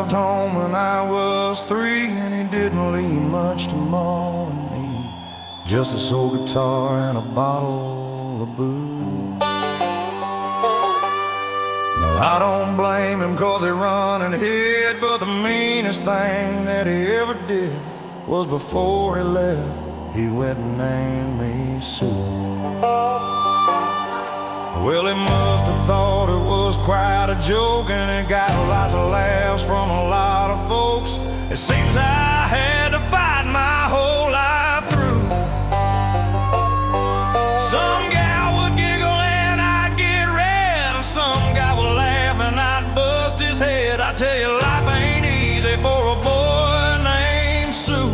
left home when I was 3, and he didn't leave much to more than me. Just a soul guitar and a bottle of booze. No, I don't blame him 'cause he run and hid, but the meanest thing that he ever did was before he left, he went and named me Sue. Well, he must have thought it was quite a joke, and it got lots of laughs from a lot of folks. It seems I had to fight my whole life through. Some gal would giggle and I'd get red, and some guy would laugh and I'd bust his head. I tell you, life ain't easy for a boy named Sue.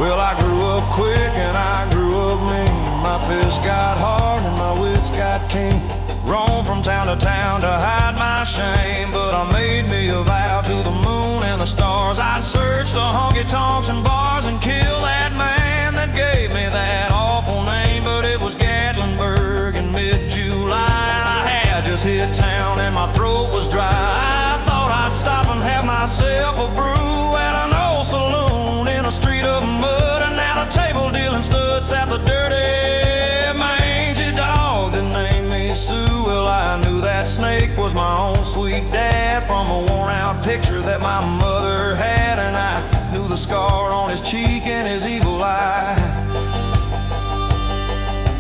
Well, I grew up quick and I grew up mean. My fists got hard and my wits got keen. Roamed from town to town to hide my shame, but I made me a vow to the moon and the stars. I'd search the honky-tonks and bars and kill that man that gave me that awful name. But it was Gatlinburg in mid-July, and I had just hit town and my throat was dry. I thought I'd stop and have myself a brew at an old saloon in a street of mud, and at a table dealing studs at the dirty mangy dog that named me Sue. Well, I knew that snake was my own sweet dad from a worn-out picture that my mother had, and I knew the scar on his cheek and his evil eye.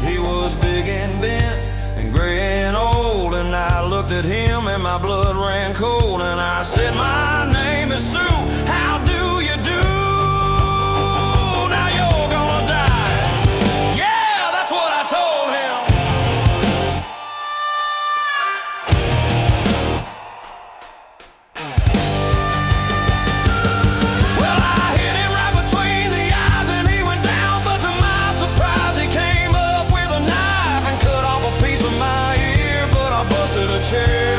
He was big and bent and gray and old, and I looked at him and my blood ran cold, and I said, "My name is Sue, how do you do? Now you're gonna die." Yeah, that's what I told him. Well, I hit him right between the eyes and he went down, but to my surprise he came up with a knife and cut off a piece of my ear, but I busted a chair.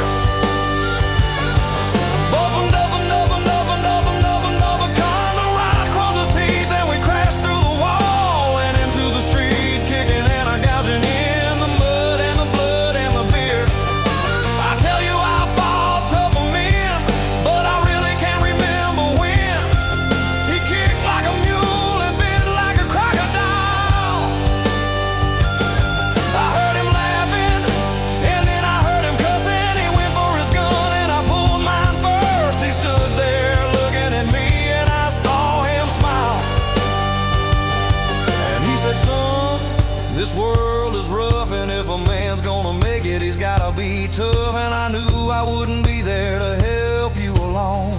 This world is rough, and if a man's gonna make it, he's gotta be tough. And I knew I wouldn't be there to help you along,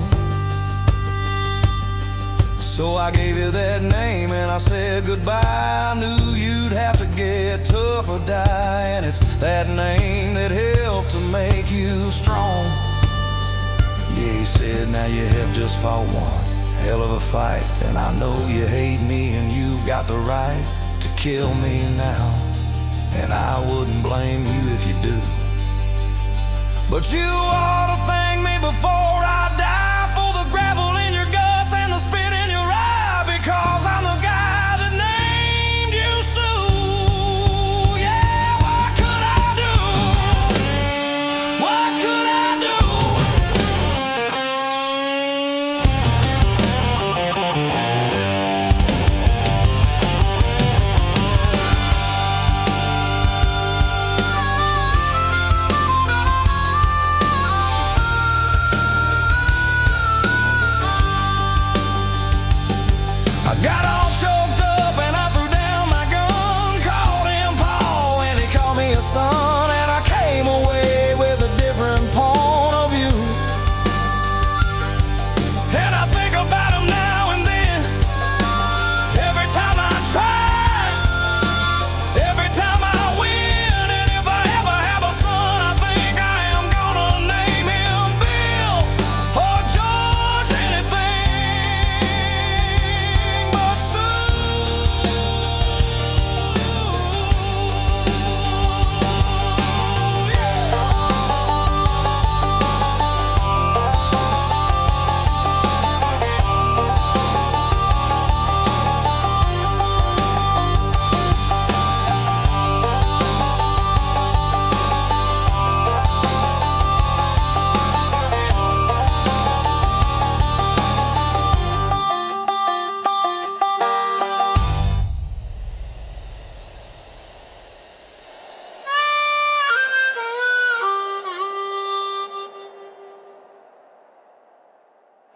so I gave you that name and I said goodbye. I knew you'd have to get tough or die, and it's that name that helped to make you strong. Yeah, he said, now you have just fought one hell of a fight, and I know you hate me and you've got the right to kill me now, and I wouldn't blame you if you do. But you